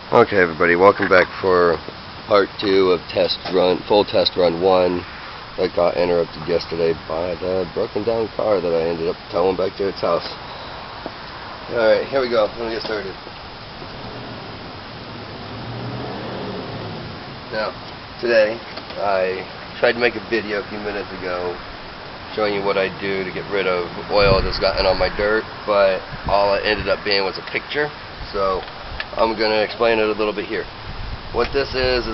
Okay, everybody, welcome back for part 2 of full test run 1 that got interrupted yesterday by the broken down car that I ended up towing back to its house. Alright, here we go. Let me get started. Now, today, I tried to make a video a few minutes ago showing you what I do to get rid of oil that's gotten on my dirt, but all it ended up being was a picture, so I'm going to explain it a little bit here. What this is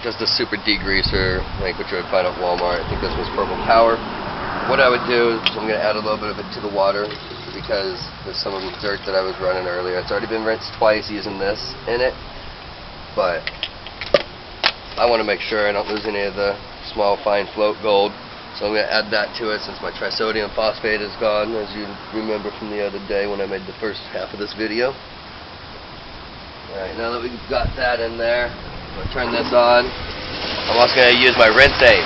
just a super degreaser, like what you would find at Walmart. I think this was Purple Power. What I would do is I'm going to add a little bit of it to the water because there's some of the dirt that I was running earlier. It's already been rinsed twice using this in it, but I want to make sure I don't lose any of the small fine float gold. So I'm going to add that to it since my trisodium phosphate is gone, as you remember from the other day when I made the first half of this video. Alright, now that we've got that in there, I'm going to turn this on. I'm also going to use my rinse aid.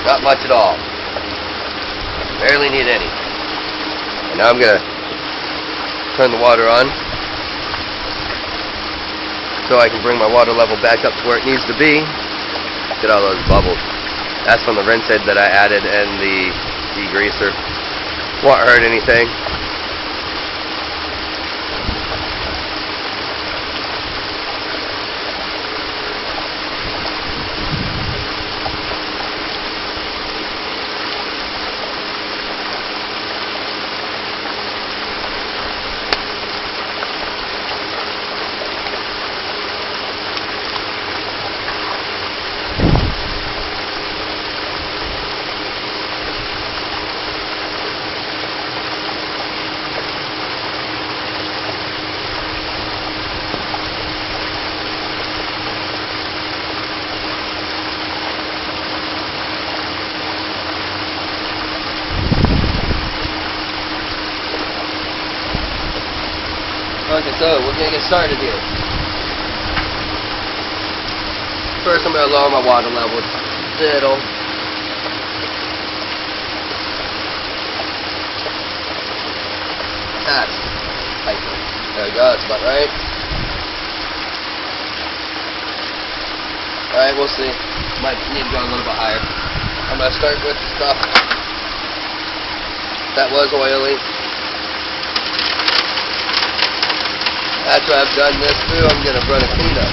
Not much at all. Barely need any. And now I'm going to turn the water on so I can bring my water level back up to where it needs to be. Get all those bubbles. That's from the rinse aid that I added and the degreaser. Won't hurt anything. Okay, so we're going to get started here. First I'm going to lower my water level a little. That's tight. There we go, that's about right. Alright, we'll see. Might need to go a little bit higher. I'm going to start with the stuff that was oily. After I've done this through, I'm going to run a cleanup.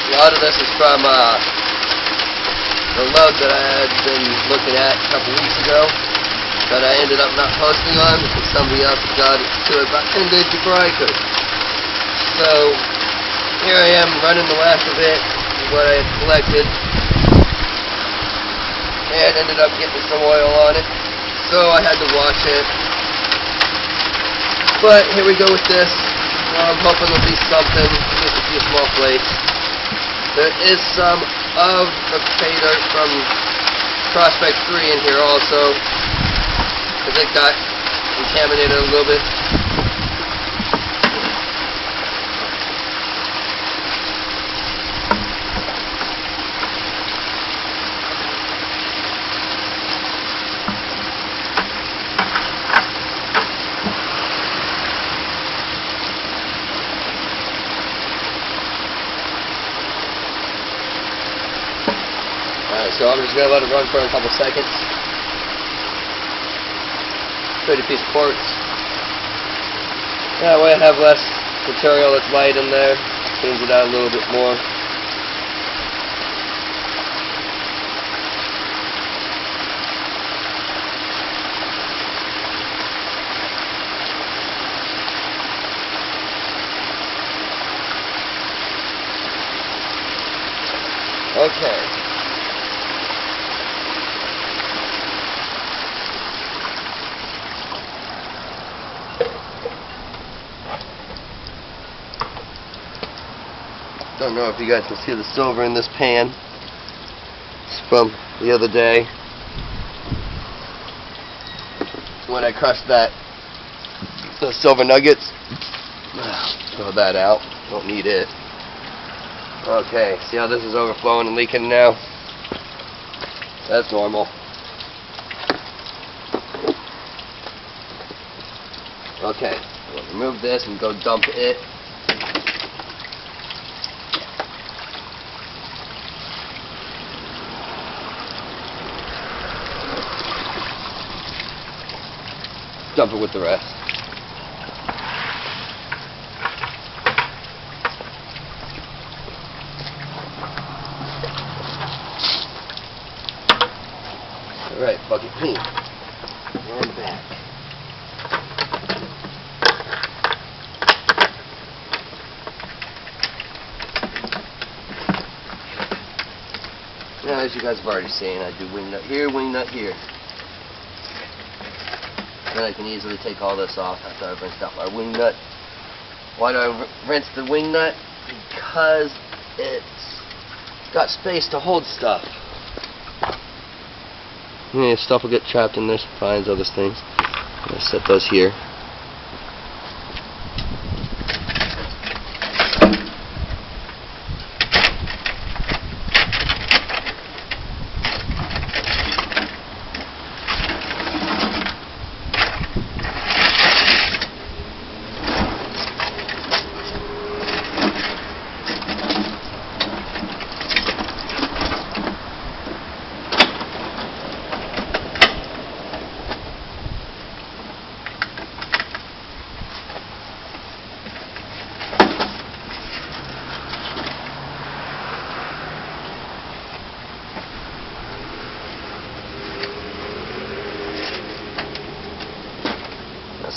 A lot of this is from the load that I had been looking at a couple weeks ago that I ended up not posting on because somebody else got to it about 10 days before I could. So here I am running the last of it, what I had collected, and ended up getting some oil on it. So I had to wash it. But here we go with this. I'm hoping there'll be something, just a few small flakes. There is some of the pay dirt from Prospect 3 in here also, because it got contaminated a little bit. So I'm just going to let it run for a couple seconds. Pretty piece of quartz. That way I have less material that's light in there. Cleans it out a little bit more. Okay. Don't know if you guys can see the silver in this pan. It's from the other day when I crushed those silver nuggets. Throw that out. Don't need it. Okay, see how this is overflowing and leaking now? That's normal. Okay, we'll remove this and go dump it. Dump it with the rest. Alright, bucket clean. And back. Now, as you guys have already seen, I do wing nut here, wing nut here. Then I can easily take all this off after I've rinsed out my wing nut. Why do I rinse the wing nut? Because it's got space to hold stuff. Yeah, stuff will get trapped in there, fines, other things. I'm going to set those here.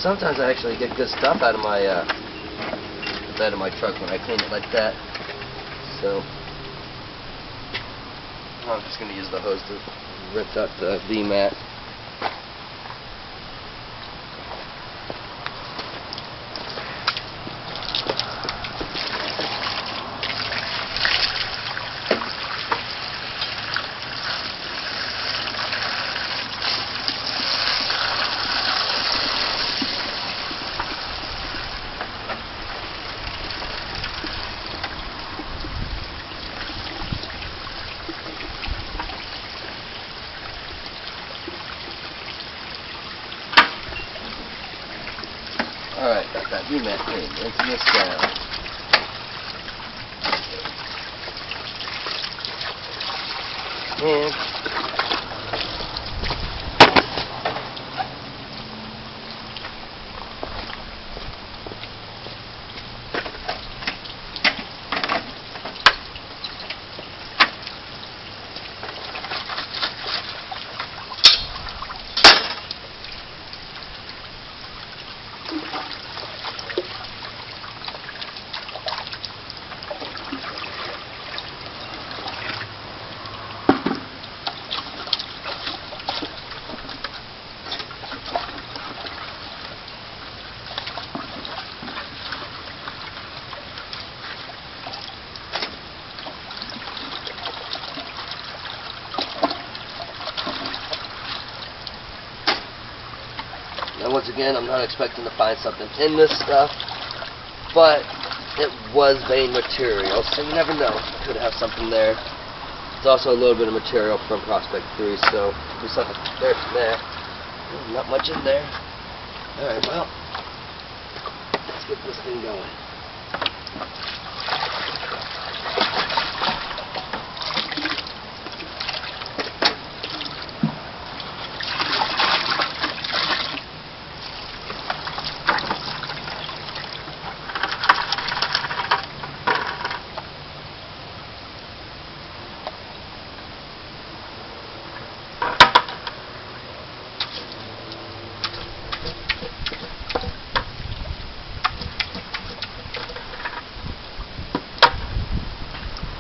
Sometimes I actually get good stuff out of my the bed of my truck when I clean it like that. So I'm just going to use the hose to rinse out the V-mat. Alright, got that V-mat clean. Rinsing this down. And now once again, I'm not expecting to find something in this stuff, but it was vein material, so you never know. Could have something there. There's also a little bit of material from Prospect 3, so there's something there from there. Not much in there. Alright, well, let's get this thing going.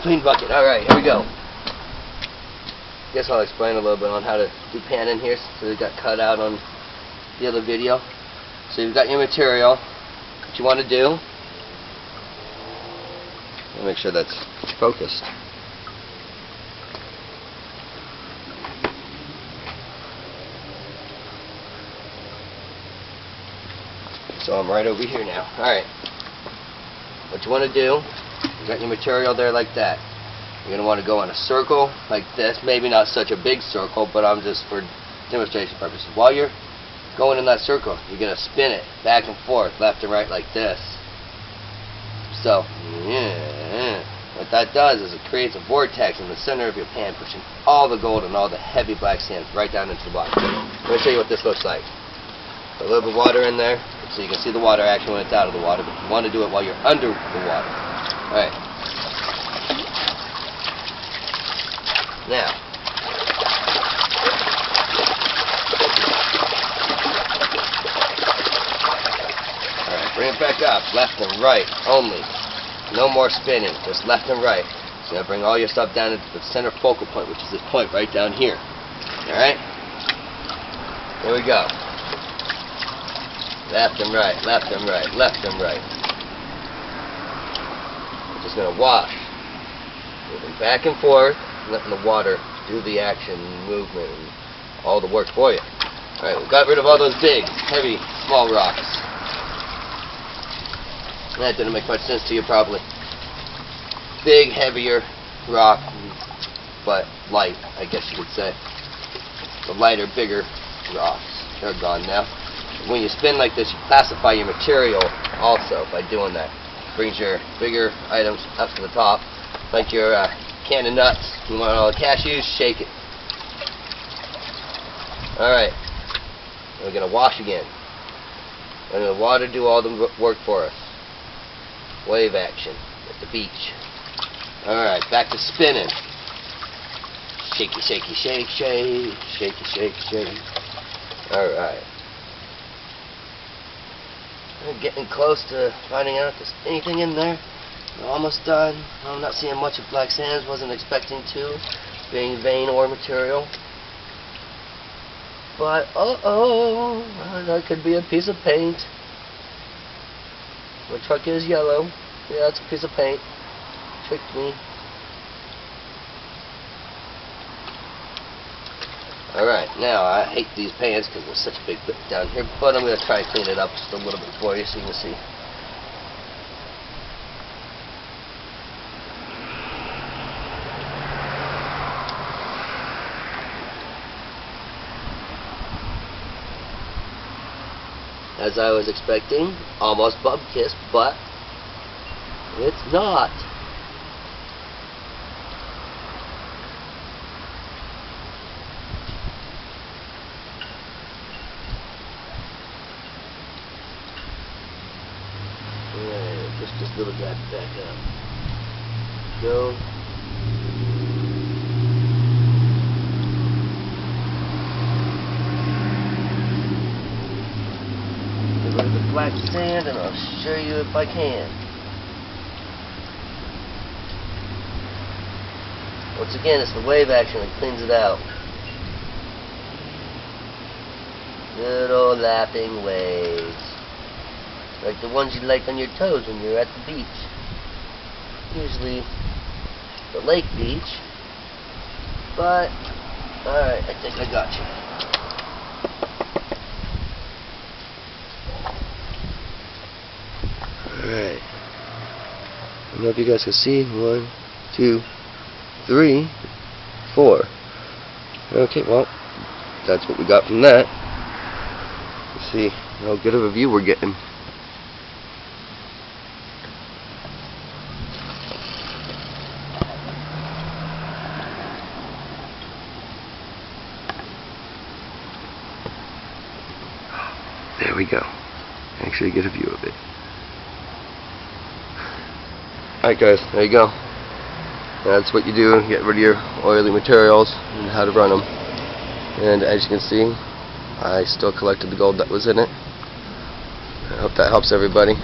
Clean bucket. Alright, here we go. Guess I'll explain a little bit on how to do panning here, so it got cut out on the other video. So you've got your material. What you want to do, make sure that's focused. So I'm right over here now. Alright. What you want to do, you got your material there like that. You're going to want to go in a circle like this. Maybe not such a big circle, but I'm just for demonstration purposes. While you're going in that circle, you're going to spin it back and forth, left and right like this. So, what that does is it creates a vortex in the center of your pan, pushing all the gold and all the heavy black sands right down into the bottom. Let me show you what this looks like. Put a little bit of water in there, so you can see the water action when it's out of the water, but you want to do it while you're under the water. Alright. Now, bring it back up, left and right only. No more spinning, just left and right. So now bring all your stuff down into the center focal point, which is this point right down here. Alright? Here we go. Left and right, left and right, left and right. We're just going to wash. Moving back and forth, letting the water do the action, movement, and all the work for you. Alright, we got rid of all those big, heavy, small rocks. That didn't make much sense to you probably. Big, heavier rock, but light, I guess you could say. The lighter, bigger rocks, they're gone now. When you spin like this, you classify your material also by doing that. Brings your bigger items up to the top, like your can of nuts. You want all the cashews, shake it. Alright, we're going to wash again. Let the water do all the work for us. Wave action at the beach. Alright, back to spinning. Shaky, shaky, shake, shake. Shaky, shake, shake. Alright. We're getting close to finding out if there's anything in there. We're almost done. I'm not seeing much of black sands. Wasn't expecting to, being vein ore material. But, that could be a piece of paint. My truck is yellow. Yeah, it's a piece of paint. Tricked me. Alright, now I hate these pans because there's such a big bit down here, but I'm going to try and clean it up just a little bit for you so you can see. As I was expecting, almost bub kiss, but it's not. Alright, push this little guy back up. Go. Get rid of the black sand and I'll show you if I can. Once again, it's the wave action that cleans it out. Good old lapping waves. Like the ones you like on your toes when you're at the beach. Usually the lake beach. But, alright, I think I got you. Alright. I don't know if you guys can see. 1, 2, 3, 4. Okay, well, that's what we got from that. Let's see how good of a view we're getting. There we go. Actually get a view of it. Alright guys, there you go. That's what you do, get rid of your oily materials and how to run them. And as you can see, I still collected the gold that was in it. I hope that helps everybody.